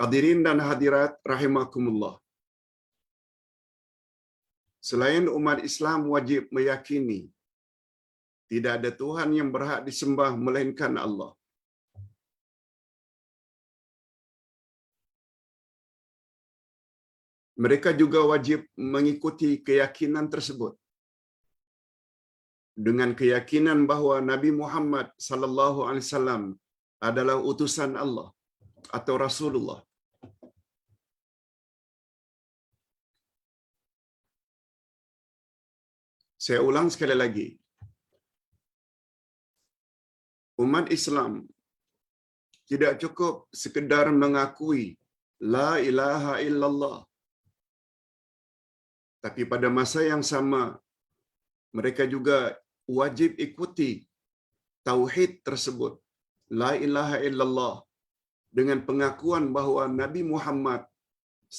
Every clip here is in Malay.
Hadirin dan hadirat rahimakumullah. Selain umat Islam wajib meyakini tidak ada Tuhan yang berhak disembah melainkan Allah. Mereka juga wajib mengikuti keyakinan tersebut dengan keyakinan bahawa Nabi Muhammad sallallahu alaihi wasallam adalah utusan Allah atau Rasulullah. Saya ulang sekali lagi. Umat Islam tidak cukup sekedar mengakui la ilaha illallah. Tapi pada masa yang sama, mereka juga wajib ikuti tauhid tersebut, la ilaha illallah, dengan pengakuan bahawa Nabi Muhammad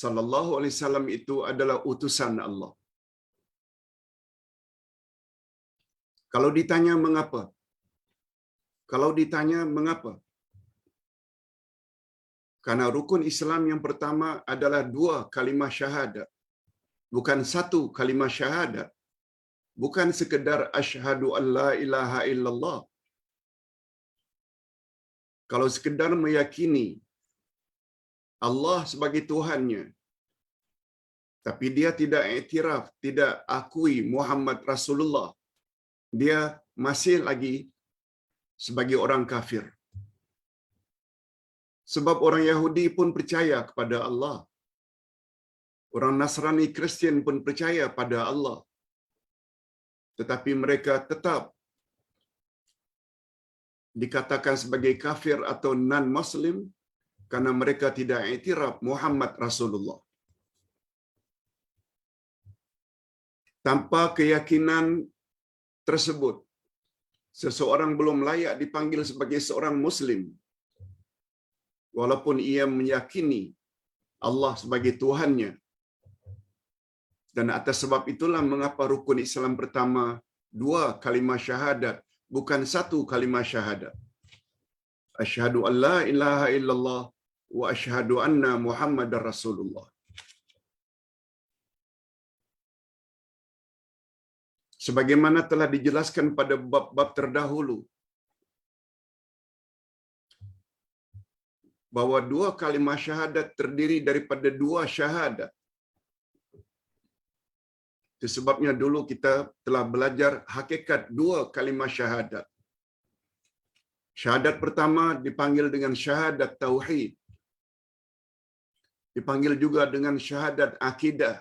sallallahu alaihi wasallam itu adalah utusan Allah. Kalau ditanya mengapa? Karena rukun Islam yang pertama adalah 2 kalimah syahadat. Bukan 1 kalimah syahadat. Bukan sekedar asyhadu an la ilaha illallah. Kalau sekedar meyakini Allah sebagai Tuhannya, tapi dia tidak iktiraf, tidak akui Muhammad Rasulullah, dia masih lagi sebagai orang kafir. Sebab orang Yahudi pun percaya kepada Allah. Orang Nasrani Kristian pun percaya pada Allah. Tetapi mereka tetap dikatakan sebagai kafir atau non-Muslim karena mereka tidak iktiraf Muhammad Rasulullah. Tanpa keyakinan tersebut, seseorang belum layak dipanggil sebagai seorang Muslim, walaupun ia meyakini Allah sebagai Tuhannya. Dan atas sebab itulah mengapa rukun Islam pertama 2 kalimah syahadat, bukan 1 kalimah syahadat. Asyhadu an la ilaha illallah wa asyhadu anna Muhammadar Rasulullah. Sebagaimana telah dijelaskan pada bab-bab terdahulu, bahwa 2 kalimah syahadat terdiri daripada 2 syahadat. Itu sebabnya dulu kita telah belajar hakikat 2 kalimah syahadat. Syahadat pertama dipanggil dengan syahadat tauhid. Dipanggil juga dengan syahadat akidah.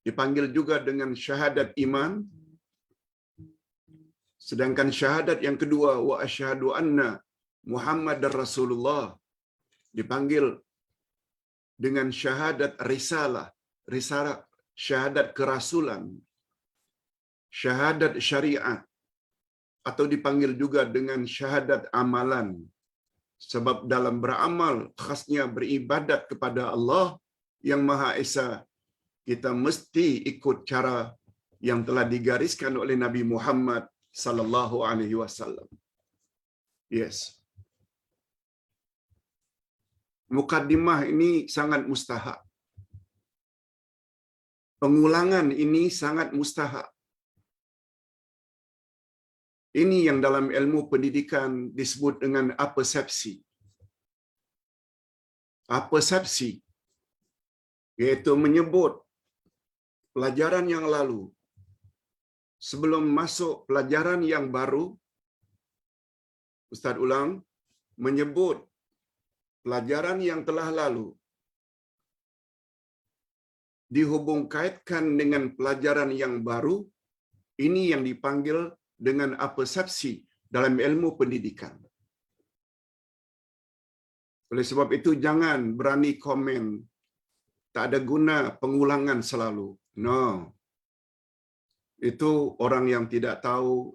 Dipanggil juga dengan syahadat iman. Sedangkan syahadat yang kedua, wa asyhadu anna Muhammadar Rasulullah, dipanggil dengan syahadat risalah, syahadat kerasulan, syahadat syariat, atau dipanggil juga dengan syahadat amalan. Sebab dalam beramal, khasnya beribadat kepada Allah yang Maha Esa, kita mesti ikut cara yang telah digariskan oleh Nabi Muhammad sallallahu alaihi wasallam. Yes. Mukaddimah ini sangat mustahak. Pengulangan ini sangat mustahak. Ini yang dalam ilmu pendidikan disebut dengan apersepsi. Apersepsi iaitu menyebut pelajaran yang lalu sebelum masuk pelajaran yang baru. Ustaz ulang, menyebut pelajaran yang telah lalu dihubung kaitkan dengan pelajaran yang baru, ini yang dipanggil dengan apersepsi dalam ilmu pendidikan. Oleh sebab itu jangan berani komen tak ada guna pengulangan selalu. No. Itu orang yang tidak tahu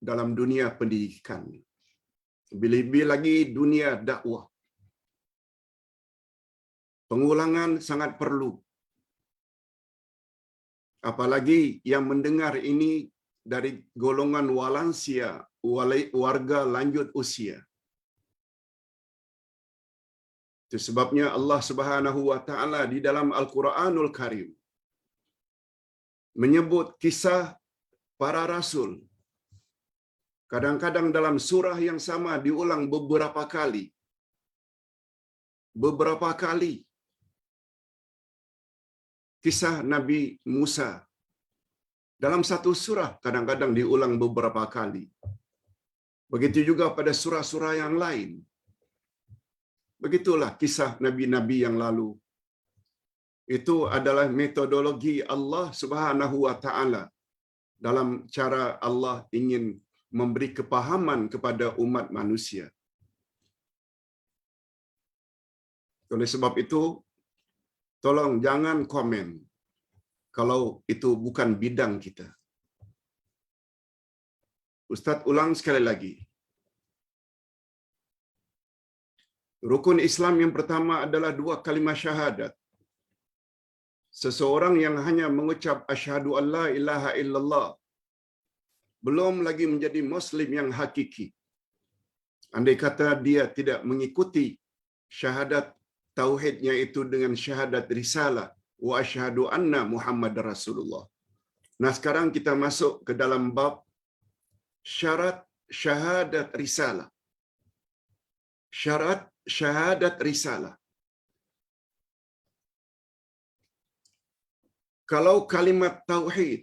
dalam dunia pendidikan. Lebih-lebih lagi dunia dakwah. Pengulangan sangat perlu. Apalagi yang mendengar ini dari golongan walansia, warga lanjut usia. Itu sebabnya Allah Subhanahu wa taala di dalam Al-Qur'anul Karim menyebut kisah para rasul. Kadang-kadang dalam surah yang sama diulang beberapa kali. Beberapa kali. Kisah Nabi Musa dalam satu surah kadang-kadang diulang beberapa kali. Begitu juga pada surah-surah yang lain. Begitulah kisah nabi-nabi yang lalu. Itu adalah metodologi Allah Subhanahu wa taala dalam cara Allah ingin memberi kepahaman kepada umat manusia. Oleh sebab itu, tolong jangan komen kalau itu bukan bidang kita. Ustaz ulang sekali lagi. Rukun Islam yang pertama adalah 2 kalimah syahadat. Seseorang yang hanya mengucap asyhadu an la ilaha illallah belum lagi menjadi Muslim yang hakiki. Andai kata dia tidak mengikuti syahadat tauhidnya itu dengan syahadat risalah wa asyhadu anna Muhammad Rasulullah. Nah, sekarang kita masuk ke dalam bab syarat syahadat risalah. Syarat syahadat risalah. Kalau kalimat tauhid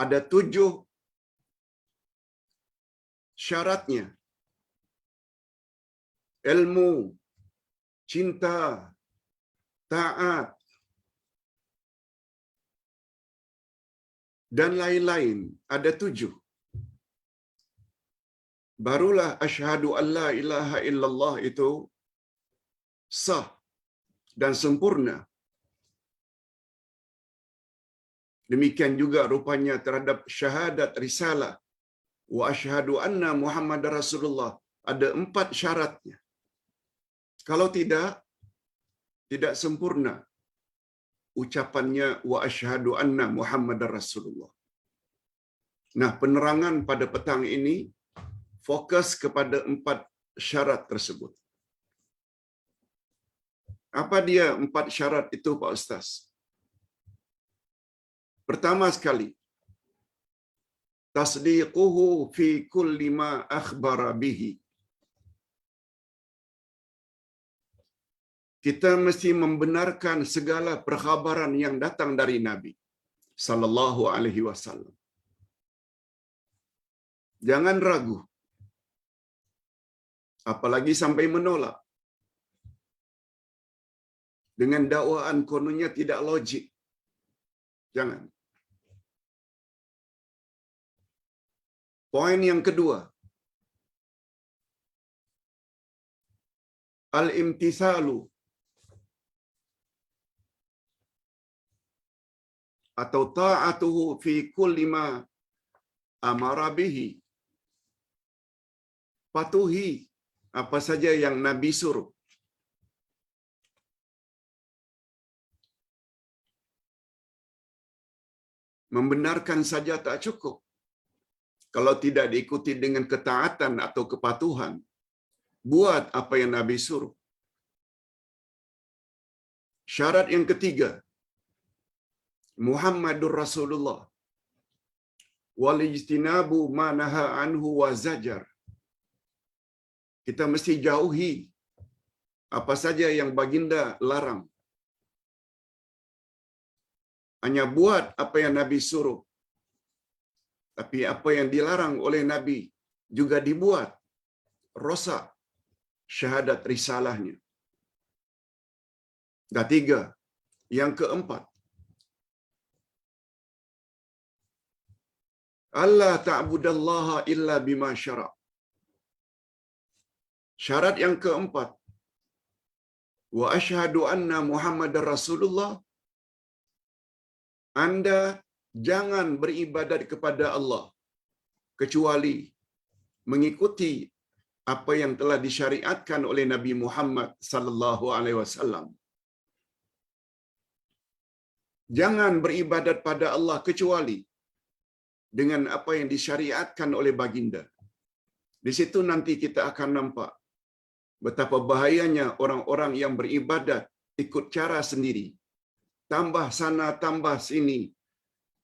ada 7 syaratnya. Ilmu, cinta, taat, dan lain-lain. Ada 7. Barulah asyhadu an la ilaha illallah itu sah dan sempurna. Demikian juga rupanya terhadap syahadat risalah wa asyhadu anna Muhammad Rasulullah. Ada 4 syaratnya. Kalau tidak sempurna ucapannya wa asyhadu anna Muhammad Rasulullah. Nah, penerangan pada petang ini fokus kepada 4 syarat tersebut. Apa dia 4 syarat itu, Pak Ustaz? Pertama sekali, tasdiquhu fi kulli ma akhbara bihi. Kita mesti membenarkan segala perkhabaran yang datang dari Nabi sallallahu alaihi wasallam. Jangan ragu. Apalagi sampai menolak. Dengan dakwaan kononnya tidak logik. Jangan. Poin yang kedua. Al-imtithalu atau ta'atuhu fi kulli ma amara bihi. Patuhi apa saja yang Nabi suruh. Membenarkan saja tak cukup. Kalau tidak diikuti dengan ketaatan atau kepatuhan, buat apa yang Nabi suruh. Syarat yang ketiga, Muhammadur Rasulullah wal ijtinabu ma naha anhu wa zajar. Kita mesti jauhi apa saja yang baginda larang. Hanya buat apa yang Nabi suruh. Tapi apa yang dilarang oleh Nabi juga dibuat. Rosak syahadat risalahnya. Dan 3. Yang keempat, Allah ta'budallaha illa bima syara'. Syarat yang keempat, wa asyhadu anna Muhammadar Rasulullah. Anda jangan beribadat kepada Allah kecuali mengikuti apa yang telah disyariatkan oleh Nabi Muhammad sallallahu alaihi wasallam. Jangan beribadat pada Allah kecuali dengan apa yang disyariatkan oleh baginda. Di situ nanti kita akan nampak Betapa bahayanya orang-orang yang beribadat ikut cara sendiri. Tambah sana, tambah sini.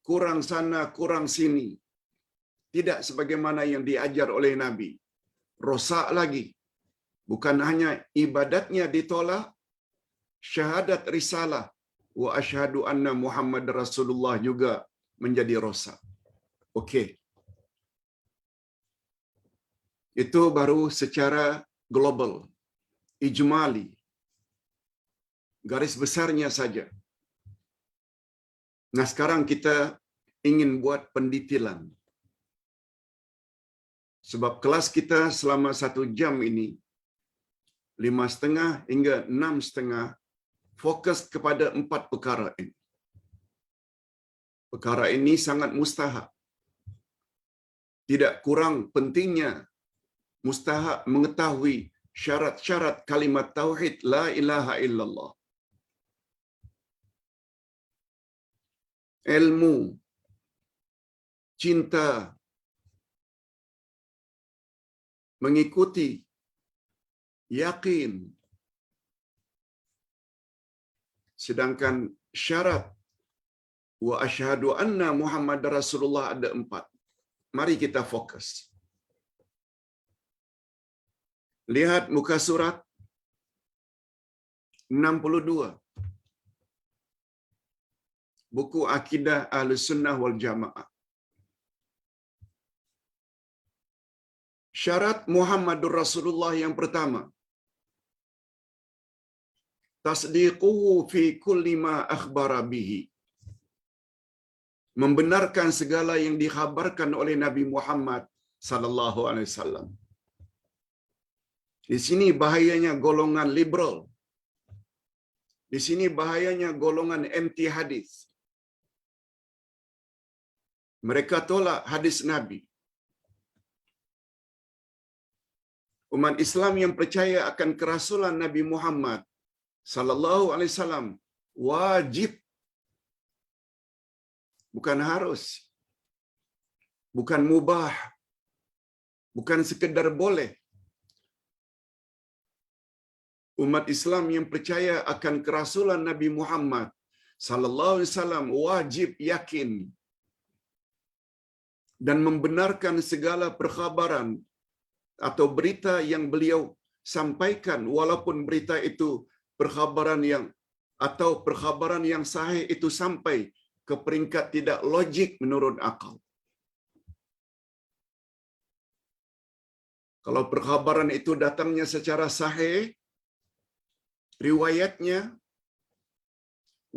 Kurang sana, kurang sini. Tidak sebagaimana yang diajar oleh Nabi. Rosak lagi. Bukan hanya ibadatnya ditolak, syahadat risalah wa asyhadu anna Muhammad Rasulullah juga menjadi rosak. Okey. Itu baru secara global, ijmali. Garis besarnya saja. Nah, sekarang kita ingin buat pendetilan. Sebab kelas kita selama 1 jam ini, 5:30 hingga 6:30, fokus kepada 4 perkara ini. Perkara ini sangat mustahak. Tidak kurang pentingnya mustahak mengetahui syarat-syarat kalimat tauhid la ilaha illallah. Ilmu, cinta, mengikuti, yakin. Sedangkan syarat wa asyhadu anna Muhammad Rasulullah ada 4. Mari kita fokus. Lihat muka surat 62. Buku Akidah Ahlussunnah wal Jamaah. Syarat Muhammadur Rasulullah yang pertama, tasdiquhu fi kulli ma akhbara bihi. Membenarkan segala yang dikhabarkan oleh Nabi Muhammad sallallahu alaihi wasallam. Di sini bahayanya golongan liberal. Di sini bahayanya golongan anti hadis. Mereka tolak hadis Nabi. Umat Islam yang percaya akan kerasulan Nabi Muhammad sallallahu alaihi wasallam wajib, bukan harus, bukan mubah, bukan sekedar boleh. Umat Islam yang percaya akan kerasulan Nabi Muhammad sallallahu alaihi wasallam wajib yakin dan membenarkan segala perkhabaran atau berita yang beliau sampaikan, walaupun berita itu perkhabaran yang sahih itu sampai ke peringkat tidak logik menurut akal. Kalau perkhabaran itu datangnya secara sahih, riwayatnya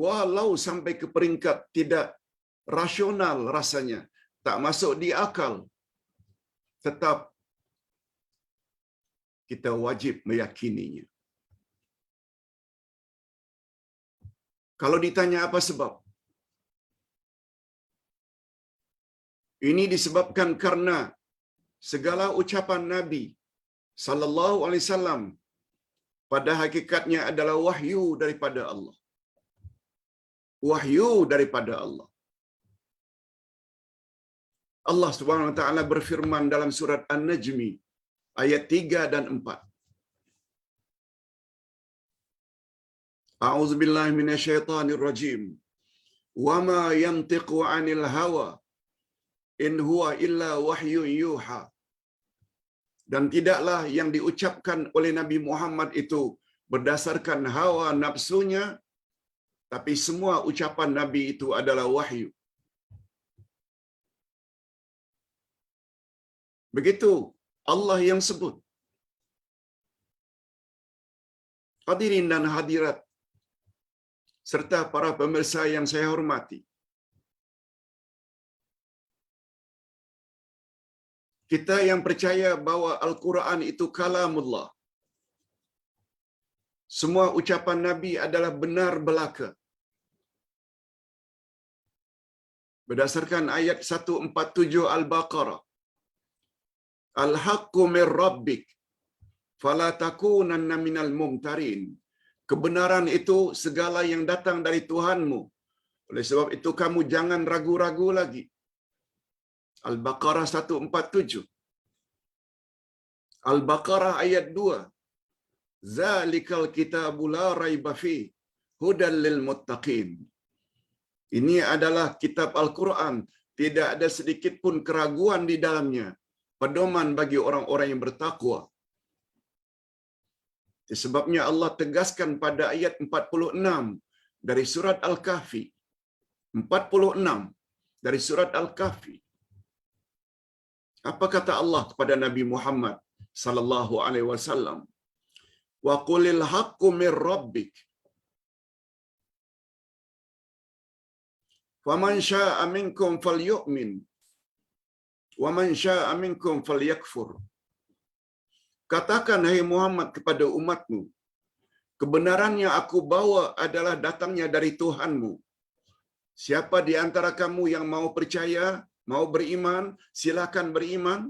walau sampai ke peringkat tidak rasional rasanya, tak masuk di akal, tetap kita wajib meyakininya. Kalau ditanya apa sebab? Ini disebabkan karena segala ucapan Nabi sallallahu alaihi wasallam pada hakikatnya adalah wahyu daripada Allah. Wahyu daripada Allah. Allah Subhanahu wa taala berfirman dalam surat An-Najmi ayat 3 dan 4. A'udzubillahi minasyaitonir rajim. Wa ma yantiqu 'anil hawa in huwa illa wahyun yuha. Dan tidaklah yang diucapkan oleh Nabi Muhammad itu berdasarkan hawa nafsunya, tapi semua ucapan Nabi itu adalah wahyu. Begitu Allah yang sebut. Hadirin dan hadirat serta para pemirsa yang saya hormati, kita yang percaya bahwa Al-Quran itu kalamullah, semua ucapan Nabi adalah benar belaka. Berdasarkan ayat 147 Al-Baqarah, Al-haqqu mir rabbik fala takunanna minal mumtarin. Kebenaran itu segala yang datang dari Tuhanmu. Oleh sebab itu kamu jangan ragu-ragu lagi. Al-Baqarah 147. Al-Baqarah ayat 2. Zalikal kitabu la raiba fi hudal lil muttaqin. Ini adalah kitab Al-Quran, tidak ada sedikit pun keraguan di dalamnya, pedoman bagi orang-orang yang bertakwa. Sebabnya Allah tegaskan pada ayat 46 dari surat Al-Kahfi. 46 dari surat Al-Kahfi. Apa kata Allah kepada Nabi Muhammad sallallahu alaihi wasallam? Wa qulil haqqu mir rabbik. Faman syaa'a minkum falyu'min wa man syaa'a minkum falyakfur. Katakan hai Muhammad kepada umatmu, kebenaran yang aku bawa adalah datangnya dari Tuhanmu. Siapa di antara kamu yang mau percaya, mau beriman, silakan beriman.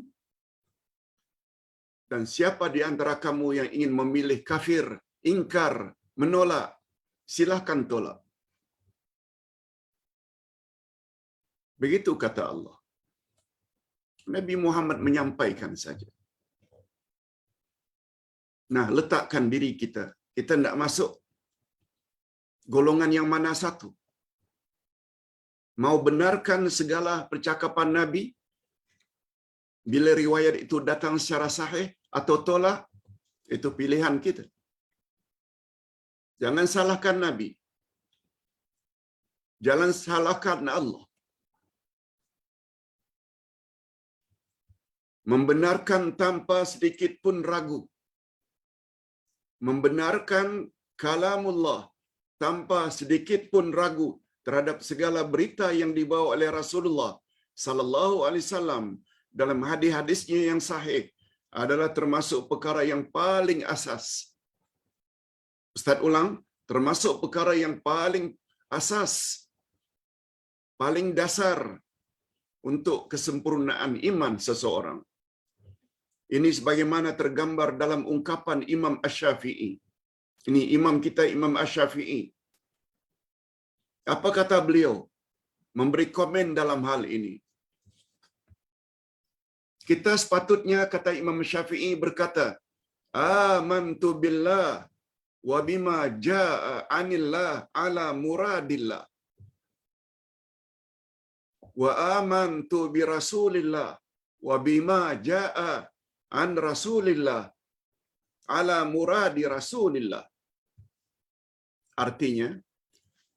Dan siapa di antara kamu yang ingin memilih kafir, ingkar, menolak, silakan tolak. Begitu kata Allah. Nabi Muhammad menyampaikan saja. Nah, letakkan diri kita. Kita tidak masuk golongan yang mana satu. Mau benarkan segala percakapan Nabi bila riwayat itu datang secara sahih atau tolak, itu pilihan kita. Jangan salahkan Nabi. Jangan salahkan Allah. Membenarkan tanpa sedikit pun ragu. Membenarkan kalamullah tanpa sedikit pun ragu terhadap segala berita yang dibawa oleh Rasulullah sallallahu alaihi wasallam dalam hadis-hadisnya yang sahih adalah termasuk perkara yang paling asas. Ustaz ulang, termasuk perkara yang paling asas, paling dasar untuk kesempurnaan iman seseorang. Ini sebagaimana tergambar dalam ungkapan Imam Asy-Syafi'i. Ini imam kita, Imam Asy-Syafi'i. Apa kata beliau? Memberi komen dalam hal ini. Kita sepatutnya, kata Imam Syafi'i berkata, amantu billah wa bima jaa anillah ala muradillah. Wa amantu bi rasulillah wa bima jaa an rasulillah ala muradi rasulillah. Artinya,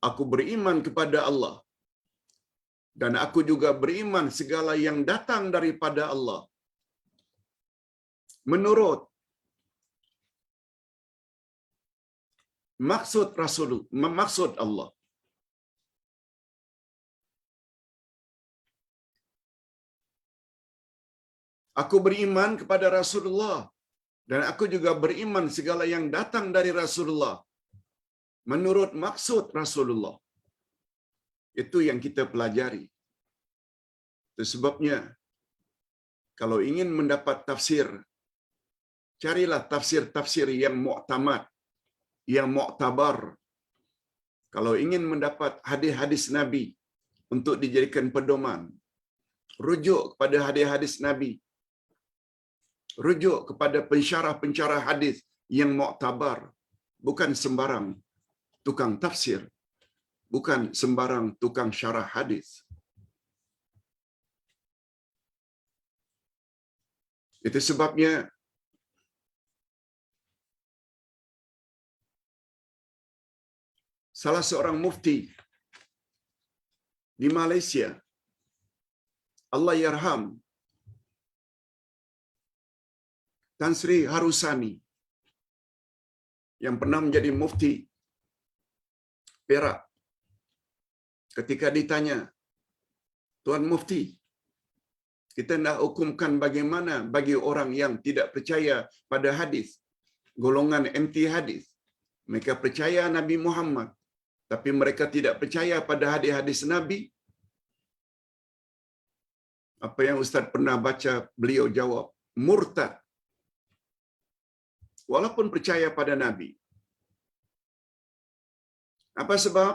aku beriman kepada Allah dan aku juga beriman segala yang datang daripada Allah menurut maksud Allah. Aku beriman kepada Rasulullah dan aku juga beriman segala yang datang dari Rasulullah menurut maksud Rasulullah. Itu yang kita pelajari. Itu sebabnya kalau ingin mendapat tafsir, carilah tafsir-tafsir yang mu'tamad, yang mu'tabar. Kalau ingin mendapat hadis-hadis Nabi untuk dijadikan pedoman, rujuk kepada hadis-hadis Nabi. Rujuk kepada pensyarah-pensyarah hadis yang mu'tabar. Bukan sembarang tukang tafsir. Bukan sembarang tukang syarah hadis. Itu sebabnya salah seorang mufti di Malaysia, Allah yarham, Tan Sri Harusani, yang pernah menjadi mufti Perak, ketika ditanya, Tuan Mufti, kita nak hukumkan bagaimana bagi orang yang tidak percaya pada hadis, golongan anti hadis. Mereka percaya Nabi Muhammad, tapi mereka tidak percaya pada hadis-hadis Nabi. Apa yang Ustaz pernah baca, beliau jawab, murtad. Walaupun percaya pada Nabi. Apa sebab?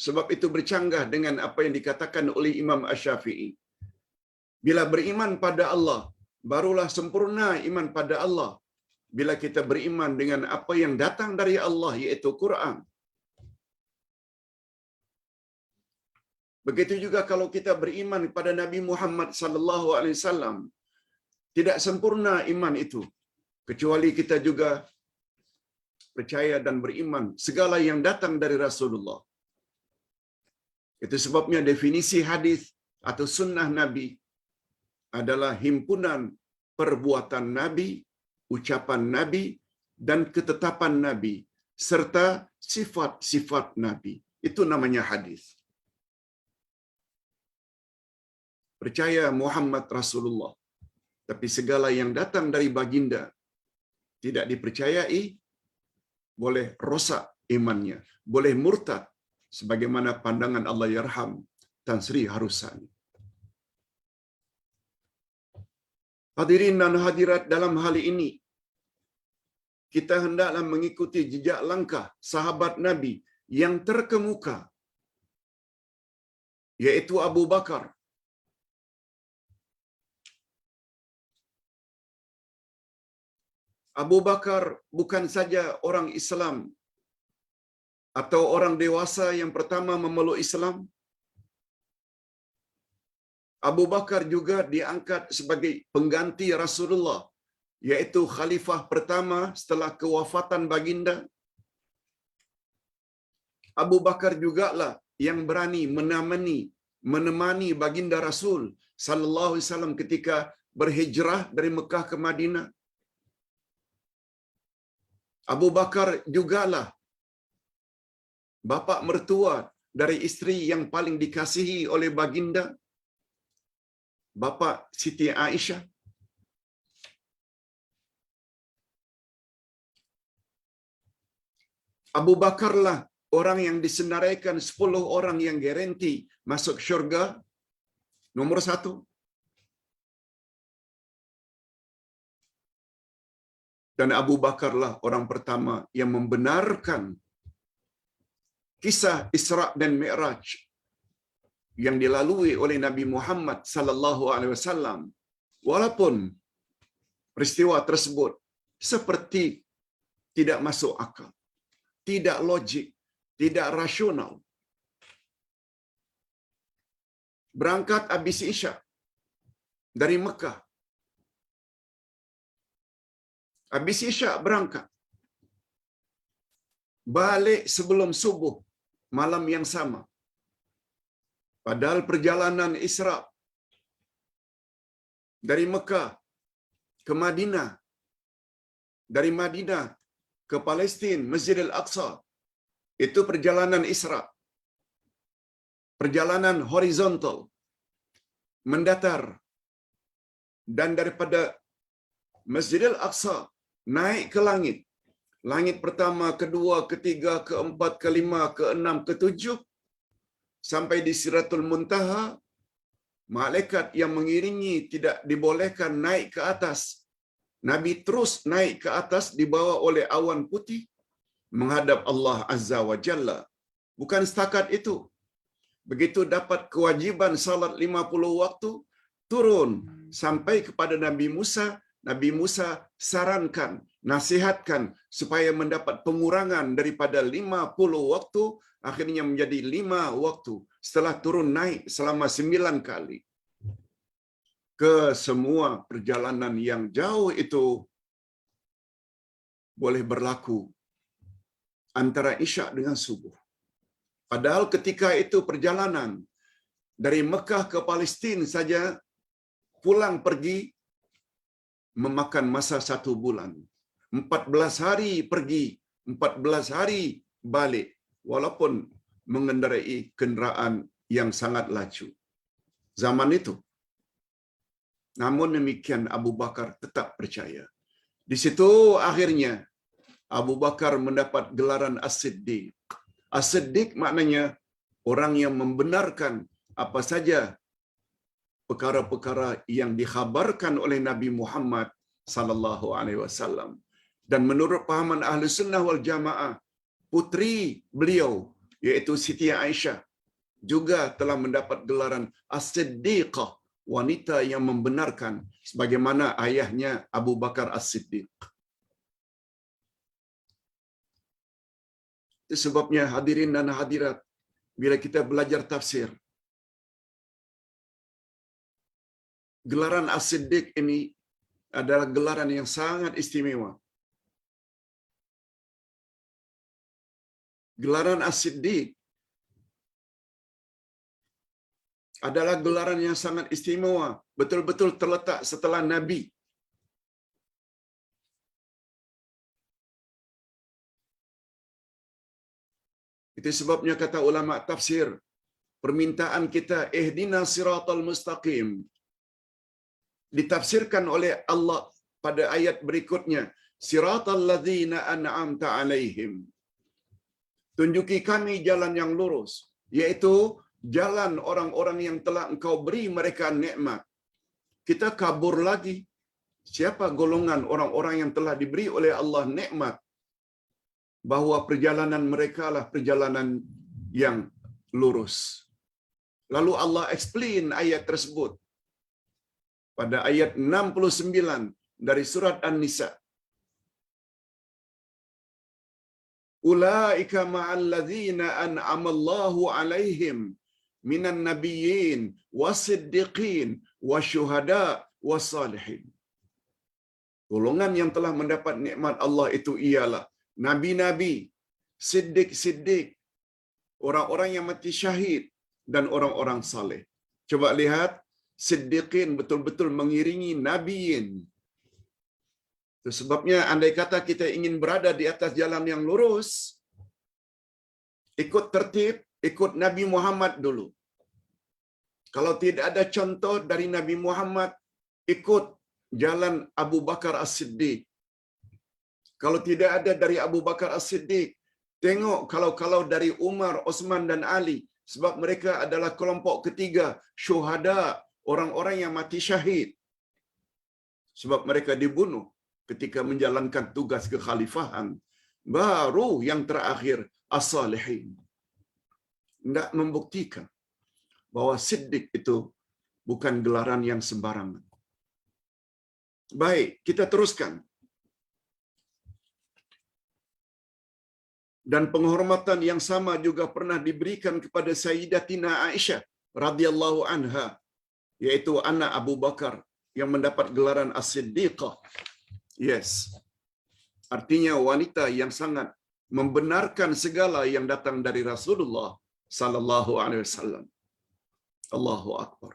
Sebab itu bercanggah dengan apa yang dikatakan oleh Imam Asy-Syafi'i. Bila beriman pada Allah, barulah sempurna iman pada Allah. bila kita beriman dengan apa yang datang dari Allah, yaitu Quran. Begitu juga kalau kita beriman kepada Nabi Muhammad sallallahu alaihi wasallam, tidak sempurna iman itu kecuali kita juga percaya dan beriman segala yang datang dari Rasulullah. Itu sebabnya definisi hadis atau sunnah Nabi adalah himpunan perbuatan Nabi, ucapan Nabi, dan ketetapan Nabi, serta sifat-sifat Nabi. Itu namanya hadis. Percaya Muhammad Rasulullah, tapi segala yang datang dari baginda tidak dipercayai, boleh rosak imannya, boleh murtad, sebagaimana pandangan Allah Yarham Tan Sri Harusani. Hadirin dan hadirat, dalam hal ini kita hendaklah mengikuti jejak langkah sahabat Nabi yang terkemuka, yaitu Abu Bakar. Abu Bakar bukan saja orang Islam atau orang dewasa yang pertama memeluk Islam. Abu Bakar juga diangkat sebagai pengganti Rasulullah, yaitu khalifah pertama setelah kewafatan baginda. Abu Bakar jugalah yang berani menemani baginda Rasul sallallahu alaihi wasallam ketika berhijrah dari Mekah ke Madinah. Abu Bakar jugalah bapa mertua dari isteri yang paling dikasihi oleh baginda, bapa Siti Aisyah. Abu Bakarlah orang yang disenaraikan 10 orang yang garanti masuk syurga nomor 1. Dan Abu Bakarlah orang pertama yang membenarkan kisah Isra dan Mi'raj yang dilalui oleh Nabi Muhammad sallallahu alaihi wasallam, walaupun peristiwa tersebut seperti tidak masuk akal, tidak logik, tidak rasional. Berangkat habis Isya dari Mekah. Habis Isya berangkat. Balik sebelum subuh malam yang sama. Padahal perjalanan Isra dari Mekah ke Madinah, dari Madinah ke Palestin, Masjid Al-Aqsa, itu perjalanan Isra. Perjalanan horizontal, mendatar. Dan daripada Masjid Al-Aqsa naik ke langit. Langit pertama, kedua, ketiga, keempat, kelima, keenam, ketujuh. Sampai di Siratul Muntaha, malaikat yang mengiringi tidak dibolehkan naik ke atas. Nabi terus naik ke atas dibawa oleh awan putih menghadap Allah Azza wa Jalla. Bukan setakat itu. Begitu dapat kewajiban salat 50 waktu, turun sampai kepada Nabi Musa. Nabi Musa sarankan, nasihatkan supaya mendapat pengurangan daripada 50 waktu, akhirnya menjadi 5 waktu. Setelah turun naik selama 9 kali. Ke semua perjalanan yang jauh itu boleh berlaku antara Isya dengan subuh. Padahal ketika itu perjalanan dari Mekah ke Palestin saja, pulang pergi memakan masa 1 bulan. 14 hari pergi, 14 hari balik, walaupun mengendarai kenderaan yang sangat laju zaman itu. Namun demikian Abu Bakar tetap percaya. Di situ akhirnya Abu Bakar mendapat gelaran As-Siddiq. As-Siddiq maknanya orang yang membenarkan apa saja perkara-perkara yang dikhabarkan oleh Nabi Muhammad sallallahu alaihi wasallam. Dan menurut pahaman Ahli Sunnah wal Jamaah, putri beliau yaitu Siti Aisyah juga telah mendapat gelaran As-Siddiqah, wanita yang membenarkan, sebagaimana ayahnya Abu Bakar As-Siddiq. Itu sebabnya hadirin dan hadirat, bila kita belajar tafsir, gelaran As-Siddiq ini adalah gelaran yang sangat istimewa. Gelaran As-Siddiq adalah gelaran yang sangat istimewa, betul-betul terletak setelah Nabi. Itu sebabnya kata ulama tafsir, permintaan kita ihdina siratal mustaqim ditafsirkan oleh Allah pada ayat berikutnya, siratal ladzina an'amta alaihim. Tunjuki kami jalan yang lurus, yaitu jalan orang-orang yang telah Engkau beri mereka nikmat. Kita kabur lagi. Siapa golongan orang-orang yang telah diberi oleh Allah nikmat? Bahwa perjalanan mereka lah perjalanan yang lurus. Lalu Allah explain ayat tersebut pada ayat 69 dari surat An-Nisa. Ulaika ma'al ladzina an'ama Allahu 'alaihim minan nabiyyin wasiddiqin wasyuhada wassalihin. Golongan yang telah mendapat nikmat Allah itu ialah nabi-nabi, siddiq-siddiq, orang-orang yang mati syahid dan orang-orang saleh. Coba lihat, siddiqin betul-betul mengiringi nabiyin. Itu sebabnya andai kata kita ingin berada di atas jalan yang lurus, ikut tertib, ikut Nabi Muhammad dulu. Kalau tidak ada contoh dari Nabi Muhammad, ikut jalan Abu Bakar As-Siddiq. Kalau tidak ada dari Abu Bakar As-Siddiq, tengok kalau dari Umar, Osman dan Ali, sebab mereka adalah kelompok ketiga syuhada, orang-orang yang mati syahid. Sebab mereka dibunuh ketika menjalankan tugas kekhalifahan. Baru yang terakhir as-salihin. Tidak membuktikan bahwa siddiq itu bukan gelaran yang sembarangan. Baik, kita teruskan. Dan penghormatan yang sama juga pernah diberikan kepada Sayyidatina Aisyah radhiyallahu anha, yaitu anak Abu Bakar yang mendapat gelaran As-Siddiqah. Yes. Artinya wanita yang sangat membenarkan segala yang datang dari Rasulullah sallallahu alaihi wasallam. Allahu akbar.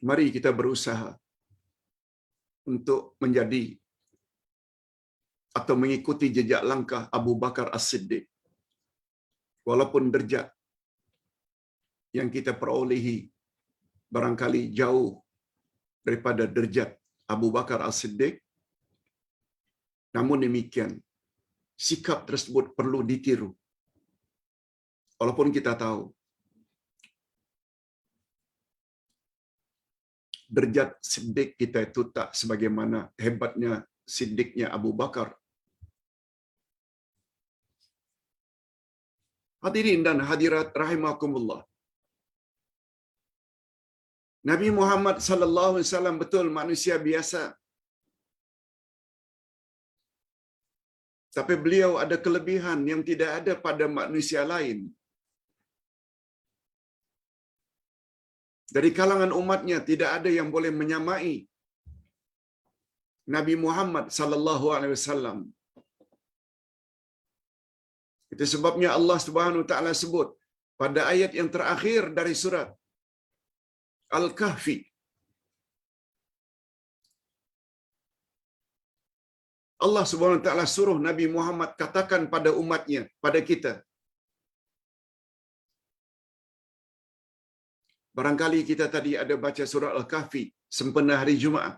Mari kita berusaha untuk menjadi atau mengikuti jejak langkah Abu Bakar As-Siddiq. Walaupun derajat yang kita perolehi barangkali jauh daripada derajat Abu Bakar As-Siddiq, namun demikian sikap tersebut perlu ditiru. Walaupun kita tahu derajat siddiq kita itu tak sebagaimana hebatnya siddiqnya Abu Bakar. Hadirin dan hadirat rahimakumullah. Nabi Muhammad sallallahu alaihi wasallam betul manusia biasa. Tapi beliau ada kelebihan yang tidak ada pada manusia lain. Dari kalangan umatnya tidak ada yang boleh menyamai Nabi Muhammad sallallahu alaihi wasallam. Itu sebabnya Allah Subhanahu wa taala sebut pada ayat yang terakhir dari surat Al-Kahfi. Allah Subhanahu wa taala suruh Nabi Muhammad katakan pada umatnya, pada kita. Barangkali kita tadi ada baca surah Al-Kahfi sempena hari Jumaat.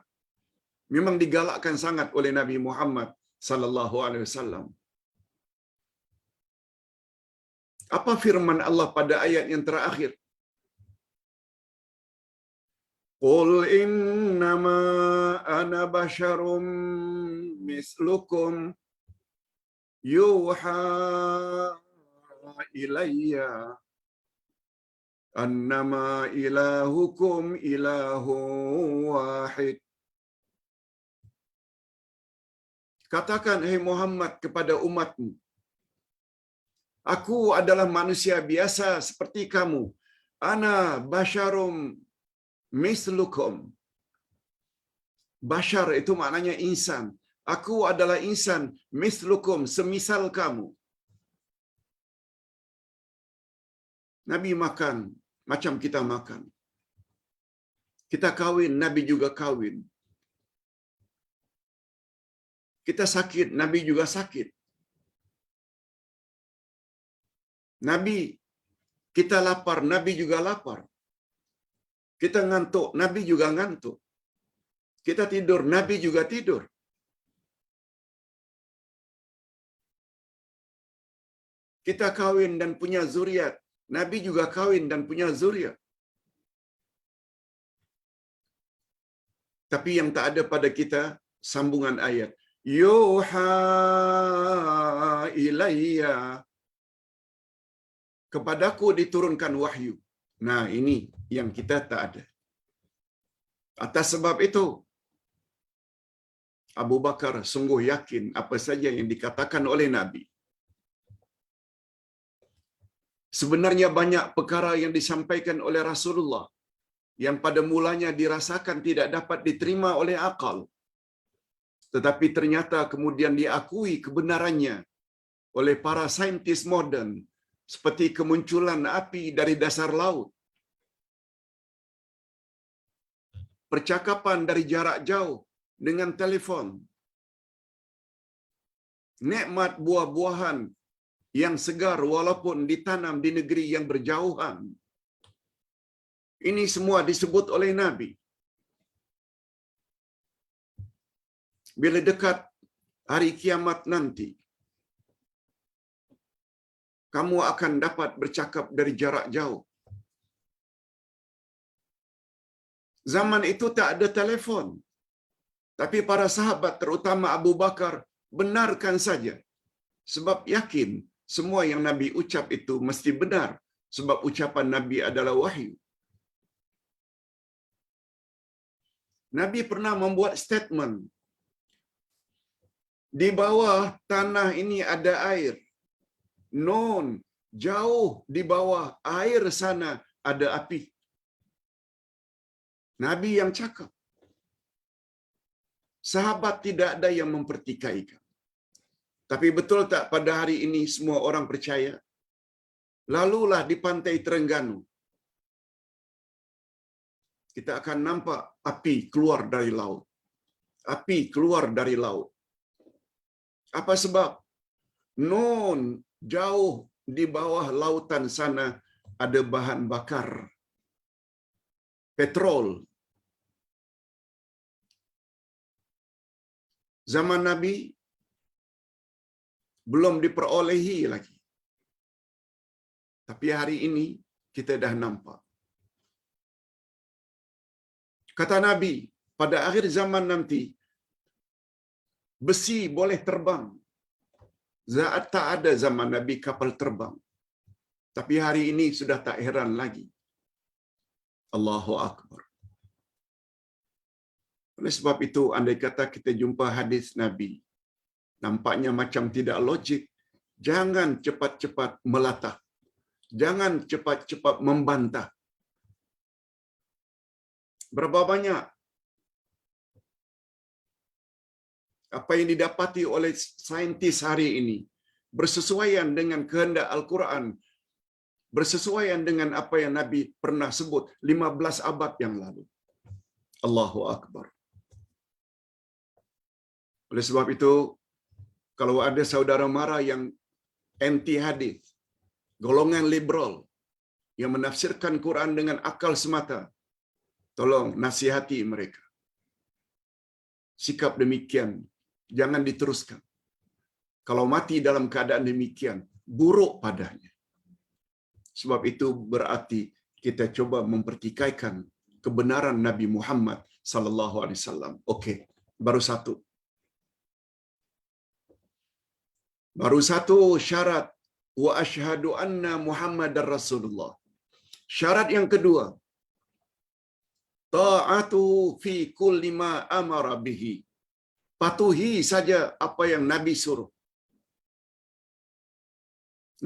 Memang digalakkan sangat oleh Nabi Muhammad sallallahu alaihi wasallam. Apa firman Allah pada ayat yang terakhir? Qul innama ana basyarum mislukum yuha ilayya annama ilahukum ilahu wahid. Katakan, hai Muhammad, kepada umatmu, aku adalah manusia biasa seperti kamu. Ana basyarum mislukum. Bashar itu maknanya insan. Aku adalah insan mislukum, semisal kamu. Nabi makan macam kita makan. Kita kawin, Nabi juga kawin. Kita sakit, Nabi juga sakit. Nabi, kita lapar, Nabi juga lapar. Kita ngantuk, Nabi juga ngantuk. Kita tidur, Nabi juga tidur. Kita kawin dan punya zuriat, Nabi juga kawin dan punya zuriat. Tapi yang tak ada pada kita, sambungan ayat. Yuha ilayya. Kepadaku diturunkan wahyu. Nah, ini yang kita tak ada. Atas sebab itu, Abu Bakar sungguh yakin apa saja yang dikatakan oleh Nabi. Sebenarnya banyak perkara yang disampaikan oleh Rasulullah yang pada mulanya dirasakan tidak dapat diterima oleh akal. Tetapi ternyata kemudian diakui kebenarannya oleh para saintis moden, seperti kemunculan api dari dasar laut, percakapan dari jarak jauh dengan telefon, nikmat buah-buahan yang segar walaupun ditanam di negeri yang berjauhan. Ini semua disebut oleh Nabi. Bila dekat hari kiamat nanti, kamu akan dapat bercakap dari jarak jauh. Zaman itu tak ada telefon. Tapi para sahabat, terutama Abu Bakar, benarkan saja. Sebab yakin semua yang Nabi ucap itu mesti benar. Sebab ucapan Nabi adalah wahyu. Nabi pernah membuat statement. Di bawah tanah ini ada air. Non, jauh di bawah air sana ada api. Nabi yang cakap. Sahabat tidak ada yang mempertikaikan. Tapi betul tak pada hari ini semua orang percaya? Lalulah di pantai Terengganu, kita akan nampak api keluar dari laut. Api keluar dari laut. Apa sebab? Non, jauh di bawah lautan sana ada bahan bakar. Petrol. Zaman Nabi belum diperolehi lagi. Tapi hari ini kita dah nampak. Kata Nabi, pada akhir zaman nanti, besi boleh terbang. Saat tak ada zaman Nabi kapal terbang. Tapi hari ini sudah tak heran lagi. Allahu Akbar. Oleh sebab itu, andai kata kita jumpa hadis Nabi, nampaknya macam tidak logik, jangan cepat-cepat melatah. Jangan cepat-cepat membantah. Berapa banyak apa yang didapati oleh saintis hari ini bersesuaian dengan kehendak Al-Quran, bersesuaian dengan apa yang Nabi pernah sebut 15 abad yang lalu. Allahu Akbar. Oleh sebab itu, kalau ada saudara mara yang anti hadis, golongan liberal yang menafsirkan Quran dengan akal semata, tolong nasihati mereka. Sikap demikian jangan diteruskan. Kalau mati dalam keadaan demikian, buruk padanya. Sebab itu berarti kita coba mempertikaikan kebenaran Nabi Muhammad sallallahu alaihi wasallam. Okey, baru satu. Baru satu syarat, wa asyhadu anna Muhammadar Rasulullah. Syarat yang kedua, ta'atu fi kulli ma amara bihi. Patuhi saja apa yang Nabi suruh.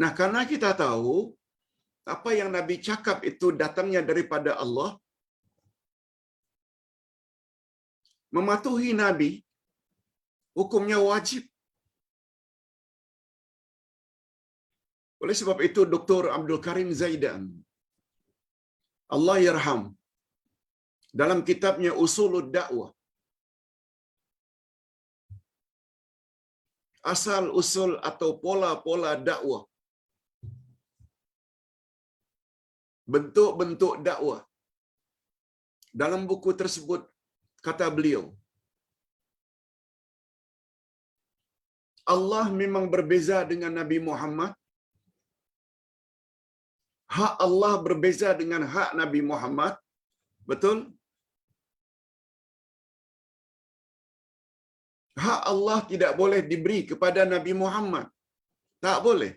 Nah, karena kita tahu apa yang Nabi cakap itu datangnya daripada Allah, mematuhi Nabi hukumnya wajib. Oleh sebab itu Dr. Abdul Karim Zaidan, Allah yarham, dalam kitabnya Usulud Dakwah, asal usul atau pola-pola dakwah, bentuk-bentuk dakwah, dalam buku tersebut kata beliau, Allah memang berbeza dengan Nabi Muhammad. Hak Allah berbeza dengan hak Nabi Muhammad. Betul? Hak Allah tidak boleh diberi kepada Nabi Muhammad. Tak boleh.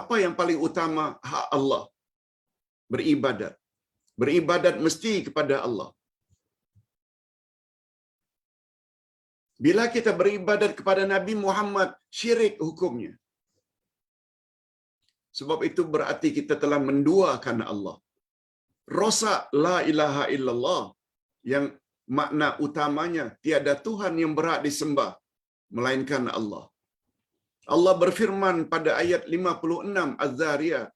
Apa yang paling utama? Hak Allah. Beribadat. Beribadat mesti kepada Allah. Bila kita beribadat kepada Nabi Muhammad, syirik hukumnya. Sebab itu berarti kita telah menduakan Allah. Rosak la ilaha illallah, yang makna utamanya tiada Tuhan yang berhak disembah melainkan Allah. Allah berfirman pada ayat 56 Az-Zariyat,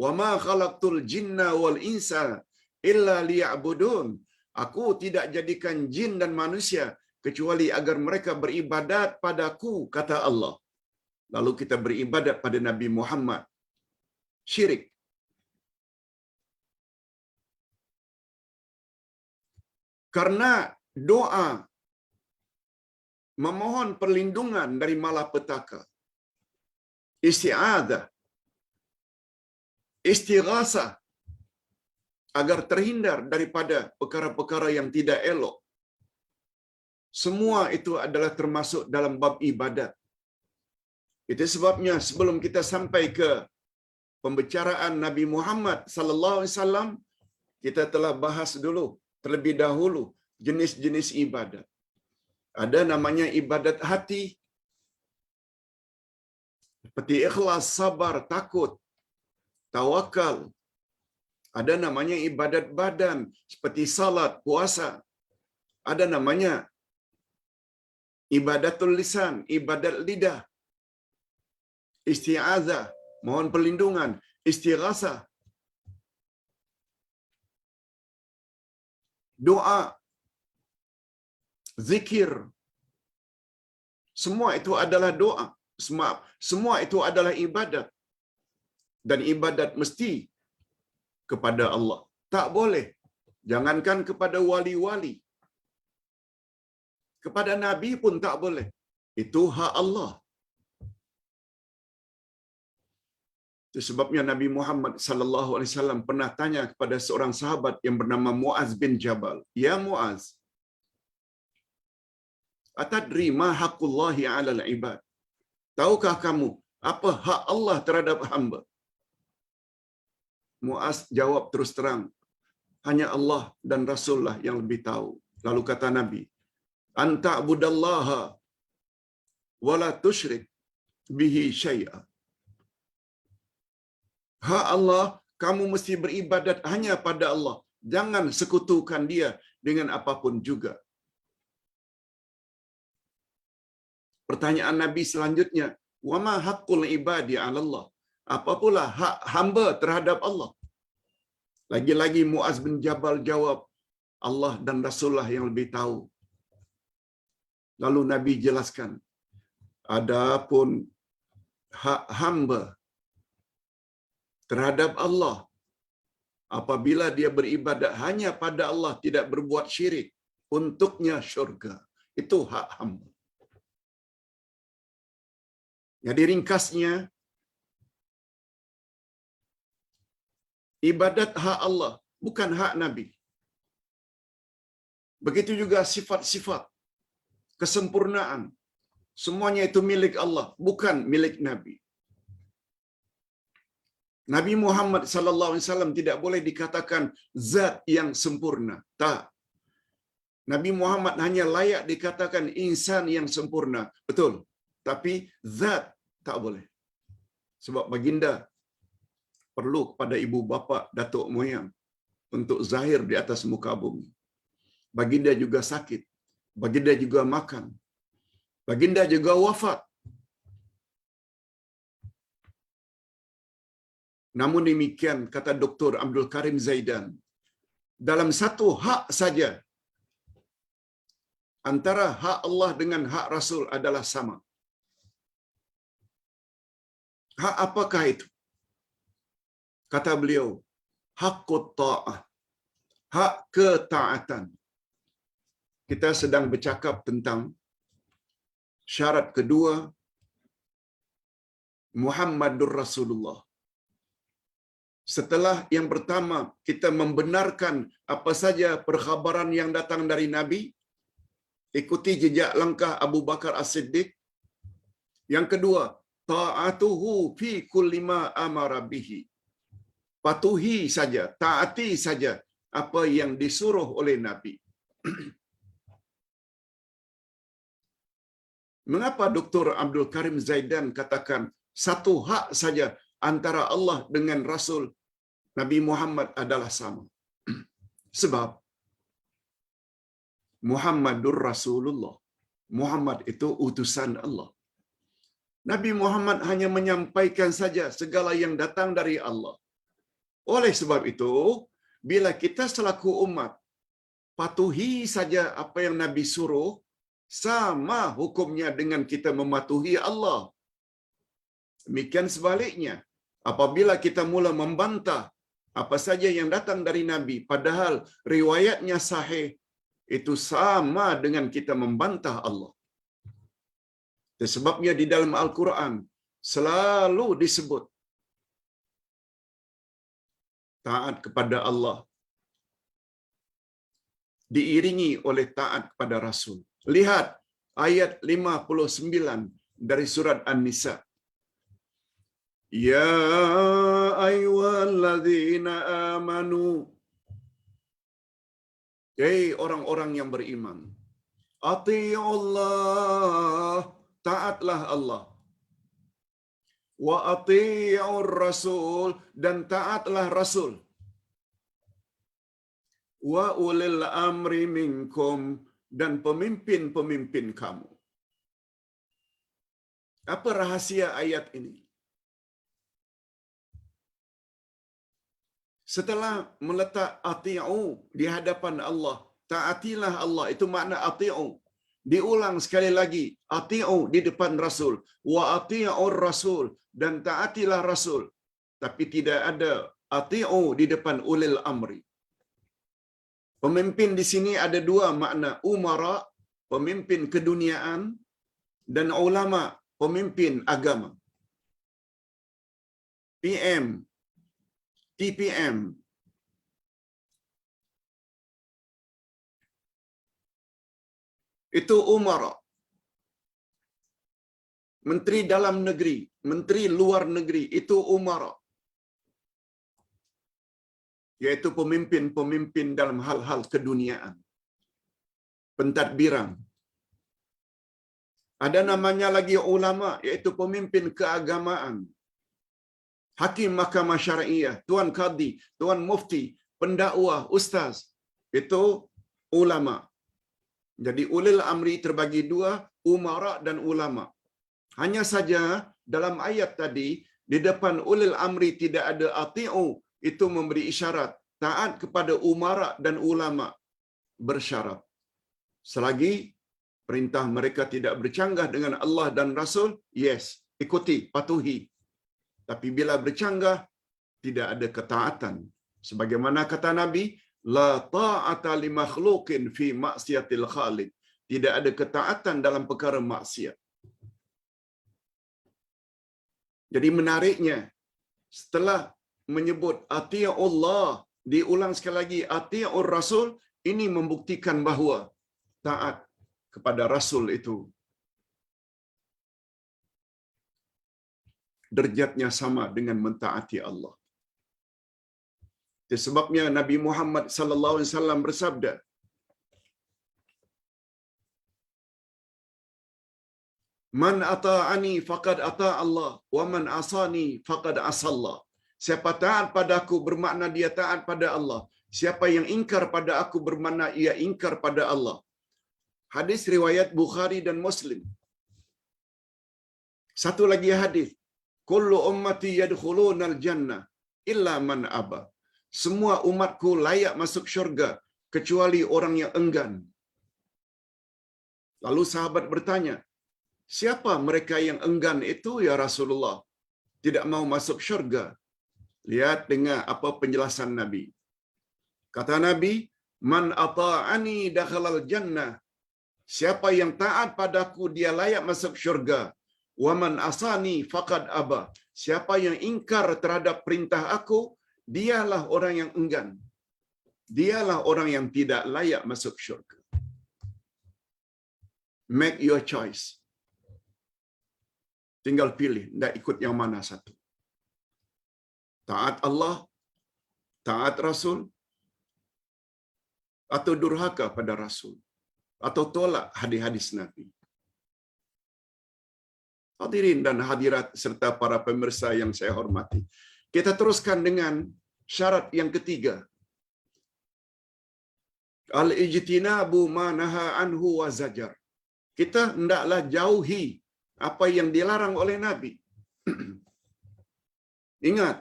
"Wa ma khalaqtul jinna wal insa illa liya'budun." Aku tidak jadikan jin dan manusia kecuali agar mereka beribadat padaku, kata Allah. Lalu kita beribadat pada Nabi Muhammad. Syirik. Karena doa memohon perlindungan dari malapetaka, isti'adzah, istighasah, agar terhindar daripada perkara-perkara yang tidak elok. Semua itu adalah termasuk dalam bab ibadat. Itu sebabnya sebelum kita sampai ke pembicaraan Nabi Muhammad sallallahu alaihi wasallam, kita telah bahas dulu terlebih dahulu jenis-jenis ibadat. Ada namanya ibadat hati, seperti ikhlas, sabar, takut, tawakal. Ada namanya ibadat badan, seperti salat, puasa. Ada namanya ibadatul lisan, ibadat lidah, isti'azah, mohon perlindungan, istighasah, doa, zikir. Semua itu adalah doa. Semua itu adalah ibadat. Dan ibadat mesti kepada Allah. Tak boleh. Jangankan kepada wali-wali. Kepada Nabi pun tak boleh. Itu hak Allah. Itu sebabnya Nabi Muhammad sallallahu alaihi wasallam pernah tanya kepada seorang sahabat yang bernama Muaz bin Jabal, "Ya Muaz, atadri ma haqqullahi 'alal ibad?" Tahukah kamu apa hak Allah terhadap hamba? Muaz jawab terus terang, "Hanya Allah dan Rasulullah yang lebih tahu." Lalu kata Nabi, "Anta abudallaha wa la tusyrik bihi syai'a." Hak Allah, kamu mesti beribadat hanya pada Allah. Jangan sekutukan dia dengan apapun juga. Pertanyaan Nabi selanjutnya, "Wa ma haqqul ibadi 'ala Allah?" Apa pula hak hamba terhadap Allah? Lagi-lagi Muaz bin Jabal jawab, "Allah dan Rasulullah yang lebih tahu." Lalu Nabi jelaskan, adapun hak hamba terhadap Allah, apabila dia beribadat hanya pada Allah, tidak berbuat syirik, untuknya syurga. Itu hak hamba. Jadi ringkasnya, ibadat hak Allah, bukan hak Nabi. Begitu juga sifat-sifat kesempurnaan, semuanya itu milik Allah, bukan milik Nabi. Nabi Muhammad sallallahu alaihi wasallam tidak boleh dikatakan zat yang sempurna. Tak. Nabi Muhammad hanya layak dikatakan insan yang sempurna. Betul. Tapi zat tak boleh. Sebab baginda perlu kepada ibu bapa, datuk moyang untuk zahir di atas muka bumi. Baginda juga sakit. Baginda juga makan. Baginda juga wafat. Namun demikian, kata Dr. Abdul Karim Zaidan, dalam satu hak saja, antara hak Allah dengan hak Rasul adalah sama. Hak apakah itu? Kata beliau, haqqut ta'ah, hak ketaatan. Kita sedang bercakap tentang syarat kedua, Muhammadur Rasulullah. Setelah yang pertama, kita membenarkan apa saja perkhabaran yang datang dari Nabi, ikuti jejak langkah Abu Bakar As-Siddiq. Yang kedua, ta'atuhu fi kulli ma amara bihi. Patuhi saja, taati saja apa yang disuruh oleh Nabi. Mengapa Dr. Abdul Karim Zaidan katakan satu hak saja antara Allah dengan Rasul Nabi Muhammad adalah sama? Sebab Muhammadur Rasulullah. Muhammad itu utusan Allah. Nabi Muhammad hanya menyampaikan saja segala yang datang dari Allah. Oleh sebab itu, bila kita selaku umat patuhi saja apa yang Nabi suruh, sama hukumnya dengan kita mematuhi Allah. Demikian sebaliknya, apabila kita mula membantah apa saja yang datang dari Nabi, padahal riwayatnya sahih, itu sama dengan kita membantah Allah. Sebabnya di dalam Al-Quran selalu disebut taat kepada Allah diiringi oleh taat kepada Rasul. Lihat ayat 59 dari surat An-Nisa. Ya ayyuhalladzina amanu, hey orang-orang yang beriman, atii'ullah, taatlah Allah, wa atii'ur rasul, dan taatlah Rasul, wa ulil amri minkum, dan pemimpin-pemimpin kamu. Apa rahasia ayat ini? Setelah meletak ati'u di hadapan Allah, taatilah Allah, itu makna ati'u. Diulang sekali lagi, ati'u di depan Rasul, wa ati'ur rasul, dan taatilah Rasul. Tapi tidak ada ati'u di depan ulil amri. Pemimpin di sini ada dua makna, umara, pemimpin keduniaan, dan ulama, pemimpin agama. PM, TPM. Itu umara. Menteri dalam negeri, menteri luar negeri, itu umara. Yaitu pemimpin-pemimpin dalam hal-hal keduniaan. Pentadbiran. Ada namanya lagi ulama, yaitu pemimpin keagamaan. Hakim mahkamah syariah, tuan qadi, tuan mufti, pendakwah, ustaz. Itu ulama. Jadi ulil amri terbagi dua, umara dan ulama. Hanya saja dalam ayat tadi, di depan ulil amri tidak ada ati'u, itu memberi isyarat taat kepada umara dan ulama bersyarat. Selagi perintah mereka tidak bercanggah dengan Allah dan Rasul, yes, ikuti, patuhi. Tapi bila bercanggah, tidak ada ketaatan. Sebagaimana kata Nabi, la ta'ata li makhluqin fi maksiatil khaliq. Tidak ada ketaatan dalam perkara maksiat. Jadi menariknya, setelah menyebut ati'ullah, diulang sekali lagi ati'ur rasul, ini membuktikan bahawa taat kepada Rasul itu derajatnya sama dengan mentaati Allah. Itu sebabnya Nabi Muhammad sallallahu alaihi wasallam bersabda, Man ata'ani faqad ata' Allah wa man asani faqad asallah. Siapa taat padaku bermakna dia taat pada Allah. Siapa yang ingkar pada aku bermakna ia ingkar pada Allah. Hadis riwayat Bukhari dan Muslim. Satu lagi hadis. Kullu ummati yadkhulunal jannah illa man aba. Semua umatku layak masuk syurga kecuali orang yang enggan. Lalu sahabat bertanya, siapa mereka yang enggan itu ya Rasulullah? Tidak mau masuk syurga. Lihat dengar apa penjelasan Nabi. Kata Nabi, man ata'ani dakhalal jannah. Siapa yang taat padaku dia layak masuk syurga. Wa man asani faqad aba. Siapa yang ingkar terhadap perintah aku, dialah orang yang enggan. Dialah orang yang tidak layak masuk syurga. Make your choice. Tinggal pilih, nak ikut yang mana satu. Taat Allah, taat Rasul, atau durhaka pada Rasul, atau tolak hadis-hadis Nabi. Hadirin dan hadirat serta para pemirsa yang saya hormati. Kita teruskan dengan syarat yang ketiga. Al-ijtinabu ma naha anhu wa zajar. Kita hendaklah jauhi apa yang dilarang oleh Nabi. Ingat,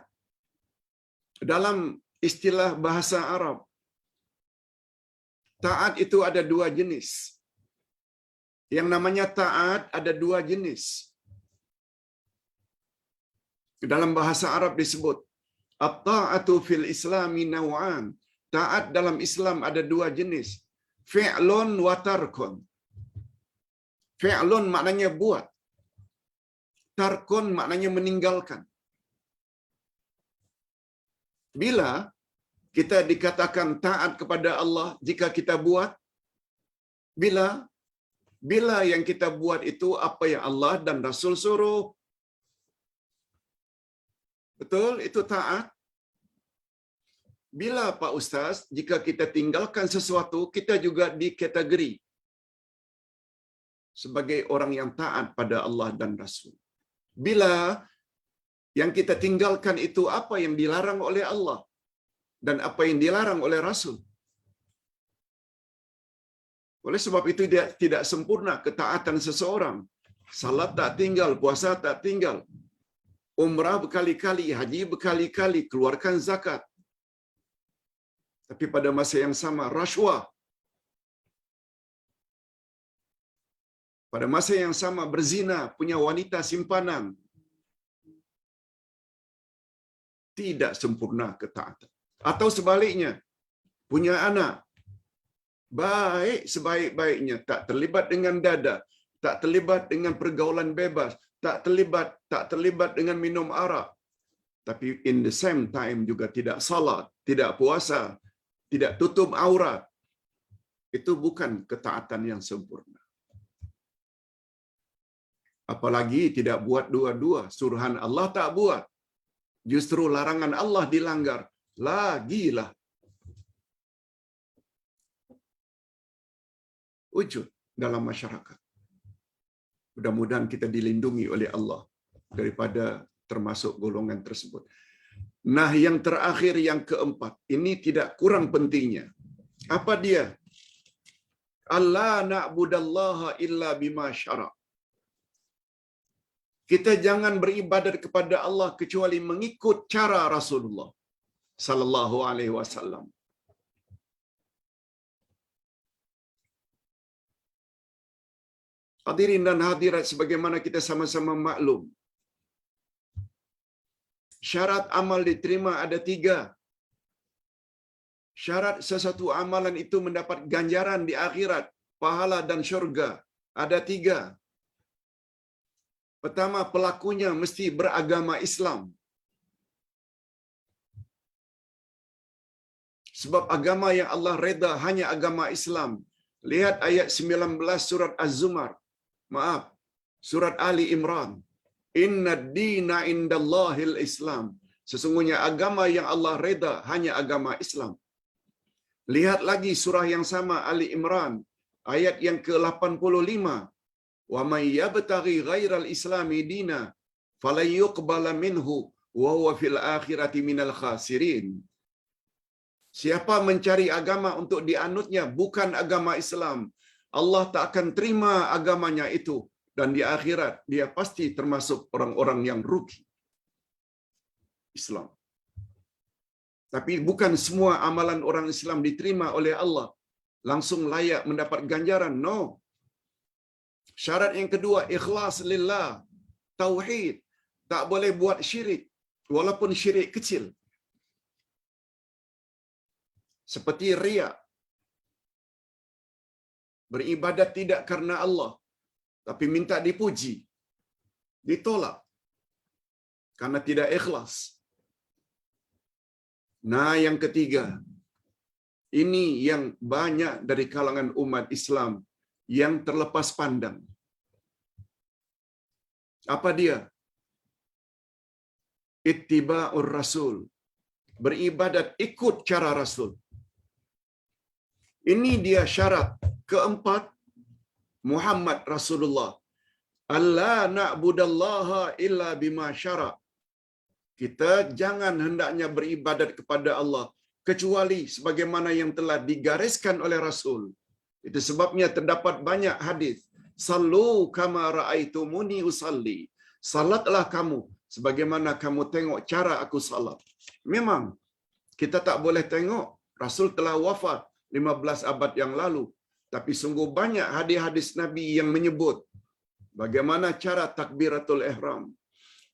dalam istilah bahasa Arab, taat itu ada dua jenis. Yang namanya taat ada dua jenis. Dalam bahasa Arab disebut at-ta'atu fil islami naw'an. Taat dalam Islam ada dua jenis. Fi'lun wa tarkun. Fi'lun maknanya buat. Tarkun maknanya meninggalkan. Bila kita dikatakan taat kepada Allah jika kita buat, bila yang kita buat itu apa yang Allah dan Rasul suruh. Betul, itu taat. Bila Pak Ustaz, jika kita tinggalkan sesuatu, kita juga dikategori sebagai orang yang taat pada Allah dan Rasul. Bila yang kita tinggalkan itu apa yang dilarang oleh Allah dan apa yang dilarang oleh Rasul. Oleh sebab itu dia tidak sempurna ketaatan seseorang. Salat tak tinggal, puasa tak tinggal. Umrah berkali-kali, haji berkali-kali, keluarkan zakat. Tapi pada masa yang sama, rasuah. Pada masa yang sama, berzina, punya wanita simpanan. Tidak sempurna ketaatan. Atau sebaliknya, punya anak. Baik sebaik-baiknya, tak terlibat dengan dada, tak terlibat dengan pergaulan bebas, tak terlibat dengan minum arak. Tapi in the same time juga tidak salat, tidak puasa, tidak tutup aurat. Itu bukan ketaatan yang sempurna. Apalagi tidak buat dua-dua. Suruhan Allah tak buat. Justru larangan Allah dilanggar. Lagilah. Wujud dalam masyarakat. Mudah-mudahan kita dilindungi oleh Allah daripada termasuk golongan tersebut. Nah, yang terakhir, yang keempat, ini tidak kurang pentingnya. Apa dia? Allah na'budallaha illa bima syara'. Kita jangan beribadat kepada Allah kecuali mengikut cara Rasulullah sallallahu alaihi wasallam. Hadirin dan hadirat sebagaimana kita sama-sama maklum, syarat amal diterima ada 3. Syarat sesuatu amalan itu mendapat ganjaran di akhirat, pahala dan syurga, ada 3. Pertama, pelakunya mesti beragama Islam. Sebab agama yang Allah reda hanya agama Islam. Lihat ayat 19 surat Az-Zumar. Surat Ali Imran. Inna ad-dina indallahil Islam. Sesungguhnya agama yang Allah reda hanya agama Islam. Lihat lagi surah yang sama Ali Imran, ayat yang ke-85. wa may yabtaghi ghairal islami dina falan yuqbala minhu wa huwa fil akhirati minal khasirin. Siapa mencari agama untuk dianutnya bukan agama Islam, Allah tak akan terima agamanya itu, dan di akhirat dia pasti termasuk orang-orang yang rugi. Islam. Tapi bukan semua amalan orang Islam diterima oleh Allah langsung layak mendapat ganjaran. No. Syarat yang kedua, ikhlas lillah, tauhid. Tak boleh buat syirik, walaupun syirik kecil. Seperti riya. Beribadat tidak karena Allah, tapi minta dipuji. Ditolak karena tidak ikhlas. Nah, yang ketiga, ini yang banyak dari kalangan umat Islam yang terlepas pandang. Apa dia? Ittiba'ur Rasul. Beribadat ikut cara Rasul. Ini dia syarat keempat Muhammad Rasulullah. Alla na'budallaha illa bima syara'. Kita jangan hendaknya beribadat kepada Allah kecuali sebagaimana yang telah digariskan oleh Rasul. Itu sebabnya terdapat banyak hadis. Sallu kama ra'aitumuni usalli. Salatlah kamu sebagaimana kamu tengok cara aku salat. Memang kita tak boleh tengok, Rasul telah wafat 15 abad yang lalu. Tapi sungguh banyak hadis-hadis Nabi yang menyebut bagaimana cara takbiratul ihram,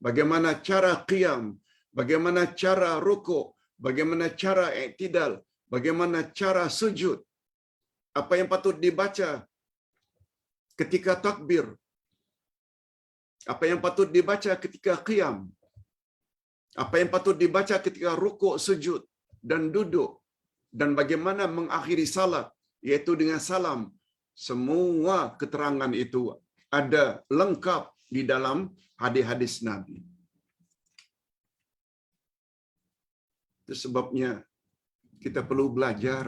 bagaimana cara qiyam, bagaimana cara rukuk, bagaimana cara i'tidal, bagaimana cara sujud, apa yang patut dibaca ketika takbir, apa yang patut dibaca ketika qiyam, apa yang patut dibaca ketika rukuk, sujud dan duduk, dan bagaimana mengakhiri salat, yaitu dengan salam. Semua keterangan itu ada lengkap di dalam hadis-hadis Nabi. Itu sebabnya kita perlu belajar.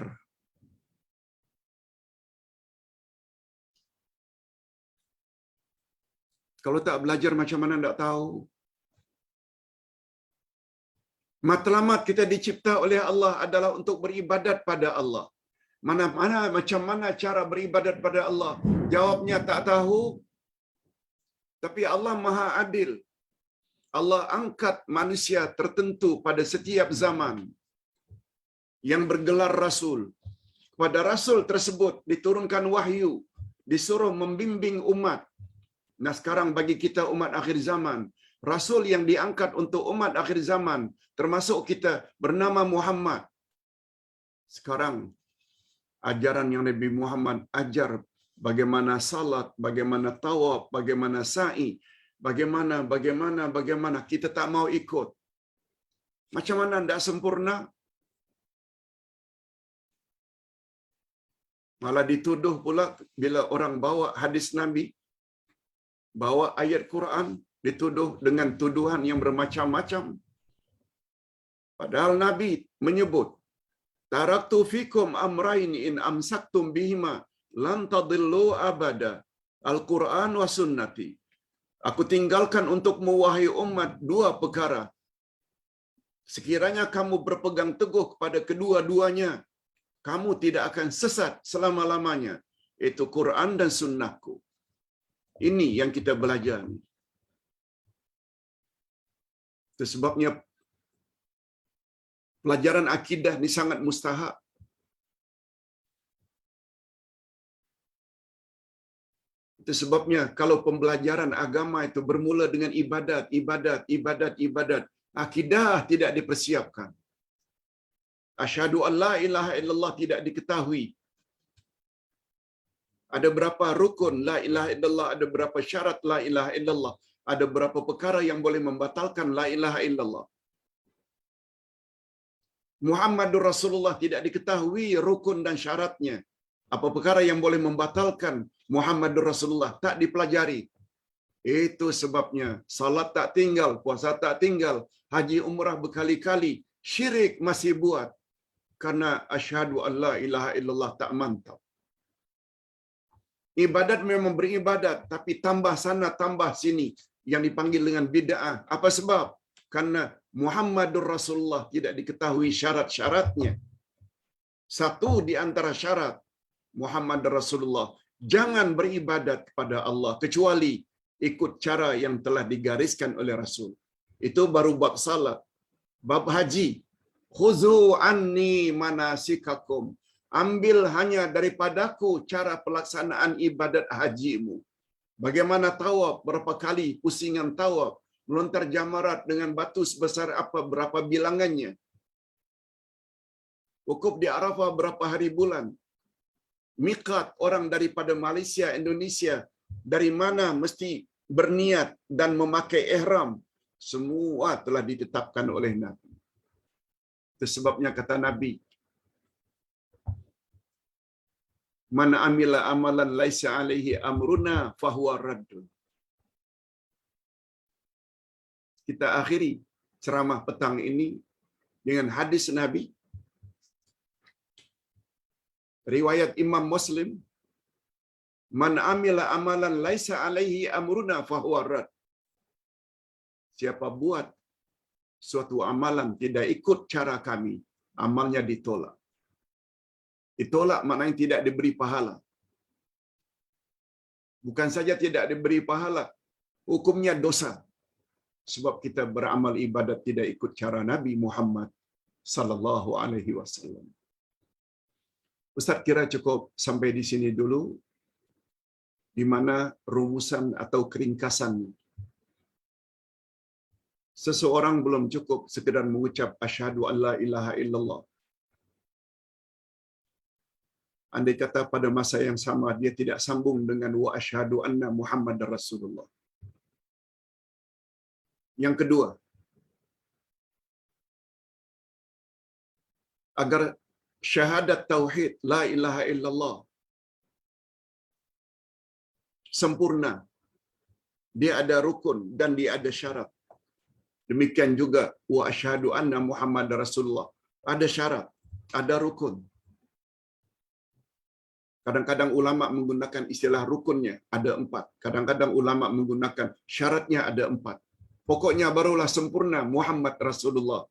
Kalau tak belajar macam mana tak tahu. Matlamat kita dicipta oleh Allah adalah untuk beribadat pada Allah. Macam mana cara beribadat pada Allah? Jawabnya tak tahu. Tapi Allah Maha Adil. Allah angkat manusia tertentu pada setiap zaman yang bergelar Rasul. Pada Rasul tersebut diturunkan wahyu, disuruh membimbing umat. Nah, sekarang bagi kita umat akhir zaman, Rasul yang diangkat untuk umat akhir zaman, termasuk kita, bernama Muhammad. Sekarang ajaran yang Nabi Muhammad ajar bagaimana salat, bagaimana tawaf, bagaimana sa'i, bagaimana kita tak mau ikut. Macam mana tidak sempurna? Malah dituduh pula bila orang bawa hadis Nabi, bawa ayat Quran, dituduh dengan tuduhan yang bermacam-macam. Padahal Nabi menyebut, taraktu fikum amrain in amsaktum bihima lan tadillu abada, Al-Quran wa sunnati. Aku tinggalkan untukmu wahai umat dua perkara. Sekiranya kamu berpegang teguh kepada kedua-duanya, kamu tidak akan sesat selama-lamanya. Itu Quran dan sunnahku. Ini yang kita belajar. Itu sebabnya pelajaran akidah ini sangat mustahak. Itu sebabnya kalau pembelajaran agama itu bermula dengan ibadat, akidah tidak dipersiapkan. Asyhadu an la ilaha illallah tidak diketahui. Ada berapa rukun la ilaha illallah, ada berapa syarat la ilaha illallah, ada berapa perkara yang boleh membatalkan la ilaha illallah. Muhammadur Rasulullah tidak diketahui rukun dan syaratnya. Apa perkara yang boleh membatalkan Muhammadur Rasulullah tak dipelajari. Itu sebabnya salat tak tinggal, puasa tak tinggal, haji umrah berkali-kali, syirik masih buat karena asyhadu an la ilaha illallah tak mantap. Ibadat memang beribadat, tapi tambah sana, tambah sini. Yang dipanggil dengan bid'ah. Apa sebab? Karena Muhammadur Rasulullah tidak diketahui syarat-syaratnya. Satu di antara syarat Muhammad Rasulullah, jangan beribadat kepada Allah kecuali ikut cara yang telah digariskan oleh Rasul. Itu baru bab salat. Bab haji, khuzu anni manasikakum. Ambil hanya daripadaku cara pelaksanaan ibadat hajimu. Bagaimana tawaf, berapa kali pusingan tawaf, melontar jamarat dengan batu sebesar apa, berapa bilangannya. Wukuf di Arafah berapa hari bulan. Miqat orang daripada Malaysia, Indonesia, dari mana mesti berniat dan memakai ihram, semua telah ditetapkan oleh Nabi. Itu sebabnya kata Nabi, man amila amalan laisa alaihi amruna fahuwa raddun. Kita akhiri ceramah petang ini dengan hadis Nabi, riwayat Imam Muslim, man amila amalan laisa alaihi amruna fahuwa radd. Siapa buat suatu amalan tidak ikut cara kami, amalnya ditolak. Ditolak maknanya tidak diberi pahala. Bukan saja tidak diberi pahala, hukumnya dosa. Sebab kita beramal ibadat tidak ikut cara Nabi Muhammad sallallahu alaihi wasallam. Ustaz kira cukup sampai di sini dulu, di mana rumusan atau keringkasan. Seseorang belum cukup sekedar mengucap asyhadu an la ilaha illallah. Andai kata pada masa yang sama dia tidak sambung dengan wa asyhadu anna Muhammadar Rasulullah. Yang kedua, agar syahadat tauhid la ilaha illallah sempurna, dia ada rukun dan dia ada syarat. Demikian juga wa asyhadu anna Muhammadar Rasulullah, ada syarat, ada rukun. Kadang-kadang ulama menggunakan istilah rukunnya ada 4. Kadang-kadang ulama menggunakan syaratnya ada 4. Pokoknya barulah sempurna Muhammad Rasulullah.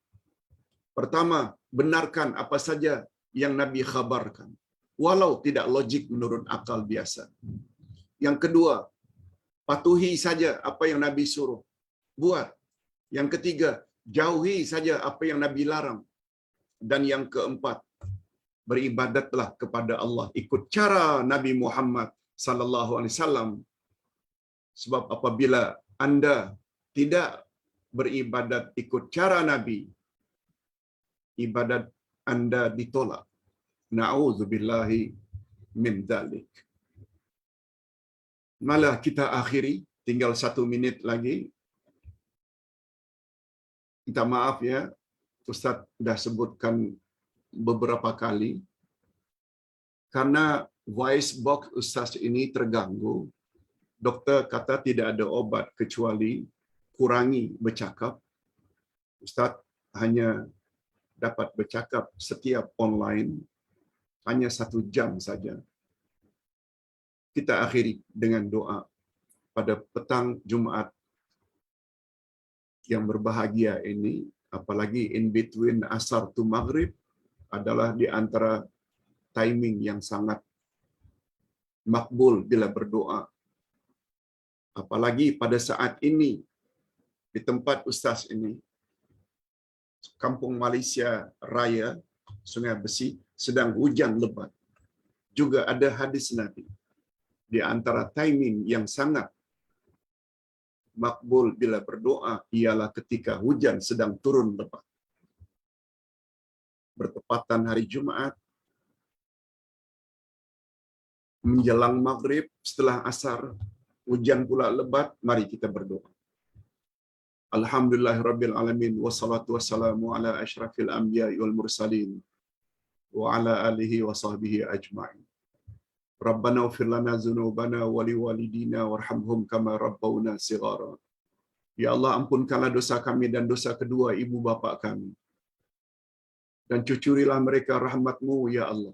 Pertama, benarkan apa saja yang Nabi khabarkan, walau tidak logik menurut akal biasa. Yang kedua, patuhi saja apa yang Nabi suruh buat. Yang ketiga, jauhi saja apa yang Nabi larang. Dan yang keempat, beribadatlah kepada Allah ikut cara Nabi Muhammad sallallahu alaihi wasallam. Sebab apabila Anda tidak beribadat ikut cara Nabi, ibadat Anda ditolak. Na'udzubillahi min dzalik. Malah kita akhiri, tinggal 1 minit lagi. Minta maaf ya, Ustaz dah sebutkan beberapa kali. Karena voice box Ustaz ini terganggu, doktor kata tidak ada obat kecuali kurangi bercakap. Ustaz hanya dapat bercakap setiap online hanya 1 jam saja. Kita akhiri dengan doa pada petang Jumaat yang berbahagia ini, apalagi in between asar to maghrib adalah di antara timing yang sangat makbul bila berdoa. Apalagi pada saat ini di tempat Ustaz ini, Kampung Malaysia Raya, Sungai Besi, sedang hujan lebat. Juga ada hadis Nabi. Di antara timing yang sangat makbul bila berdoa ialah ketika hujan sedang turun lebat. Bertepatan hari Jumaat, menjelang maghrib, setelah asar, hujan pula lebat, mari kita berdoa. Alhamdulillahirabbil alamin wassalatu wassalamu ala asyrafil anbiya'i wal mursalin wa ala alihi wa sahbihi ajma'in. Rabbana ighfir lana dzunubana wa liwalidina warhamhum kama rabbawna shighara. Ya Allah, ampunkanlah dosa kami dan dosa kedua ibu bapa kami. Dan cucurilah mereka rahmat-Mu ya Allah.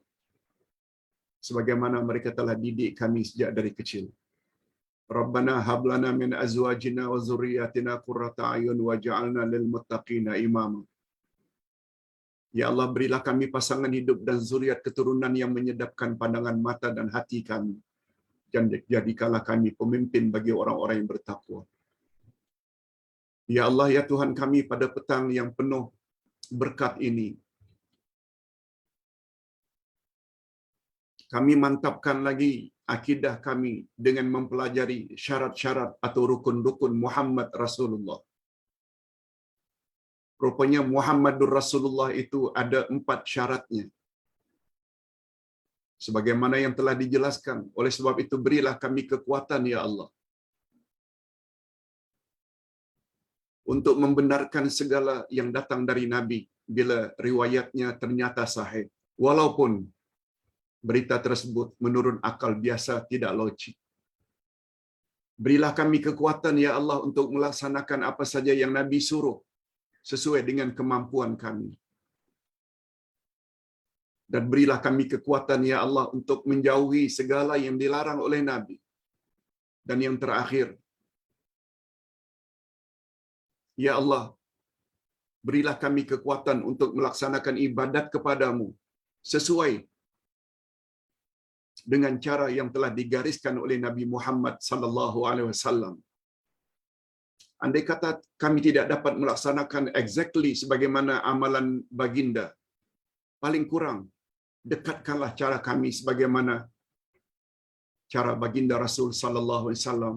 sebagaimana mereka telah didik kami sejak dari kecil. Rabbana hab lana min azwajina wa dzurriyyatina qurrata a'yun waj'alna lil muttaqina imama. Ya Allah, berilah kami pasangan hidup dan zuriat keturunan yang menyedapkan pandangan mata dan hati kami. Dan jadikanlah kami pemimpin bagi orang-orang yang bertakwa. Ya Allah, ya Tuhan kami, pada petang yang penuh berkat ini, kami mantapkan lagi akidah kami dengan mempelajari syarat-syarat atau rukun-rukun Muhammad Rasulullah. Rupanya Muhammadur Rasulullah itu ada 4 syaratnya. Sebagaimana yang telah dijelaskan. Oleh sebab itu berilah kami kekuatan ya Allah, untuk membenarkan segala yang datang dari Nabi bila riwayatnya ternyata sahih. Walaupun berita tersebut menurut akal biasa tidak logik. Berilah kami kekuatan ya Allah untuk melaksanakan apa saja yang Nabi suruh sesuai dengan kemampuan kami. Dan berilah kami kekuatan ya Allah untuk menjauhi segala yang dilarang oleh Nabi. Dan yang terakhir, ya Allah, berilah kami kekuatan untuk melaksanakan ibadat kepadamu sesuai dengan cara yang telah digariskan oleh Nabi Muhammad sallallahu alaihi wasallam. Andai kata kami tidak dapat melaksanakan exactly sebagaimana amalan baginda, paling kurang dekatkanlah cara kami sebagaimana cara baginda Rasul sallallahu alaihi wasallam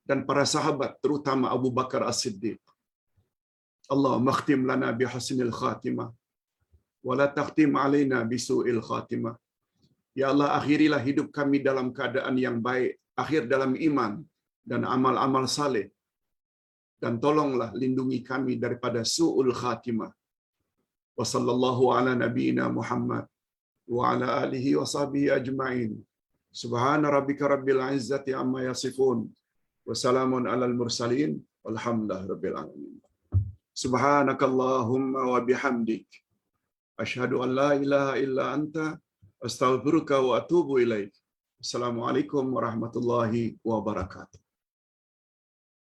dan para sahabat, terutama Abu Bakar As-Siddiq. Allahumma khtim lana bi husnil khatimah wa la takhtim alaina bi su'il khatimah. Ya Allah, akhirilah hidup kami dalam keadaan yang baik, akhir dalam iman dan amal-amal saleh. Dan tolonglah lindungi kami daripada su'ul khatimah. Wa sallallahu ala nabiyyina Muhammad wa ala alihi wa sahbihi ajma'in. Subhana rabbika rabbil izzati amma yasifun. Wa salamun alal mursalin. Walhamdulillahi rabbil alamin. Subhanakallahumma wa bihamdik. Asyhadu an la ilaha illa anta. Astaghfiruka wa atubu ilaik. Assalamualaikum warahmatullahi wabarakatuh.